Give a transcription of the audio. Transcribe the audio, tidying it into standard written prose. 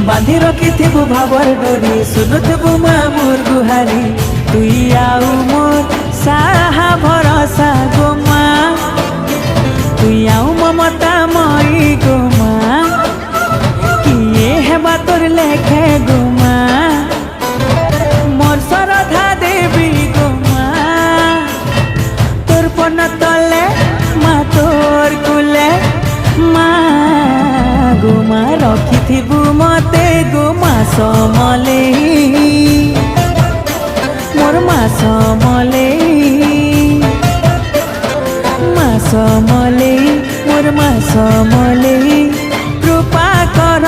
बांधी रखिथिबु भावर डोरी सुनुथिबु माँ मोर गुहारी तुई आउ मोर साहा भरोसा गो माँ तुई आउ ममता मई गो माँ किए हेबा तोर लेखे गो माँ मोर श्रद्धा देवी गो माँ तोर पन तले माँ तोर कुले माँ गो माँ रखिथिबु मते गो माँ समले मोर माँ समले मोर माँ समले कृपा कर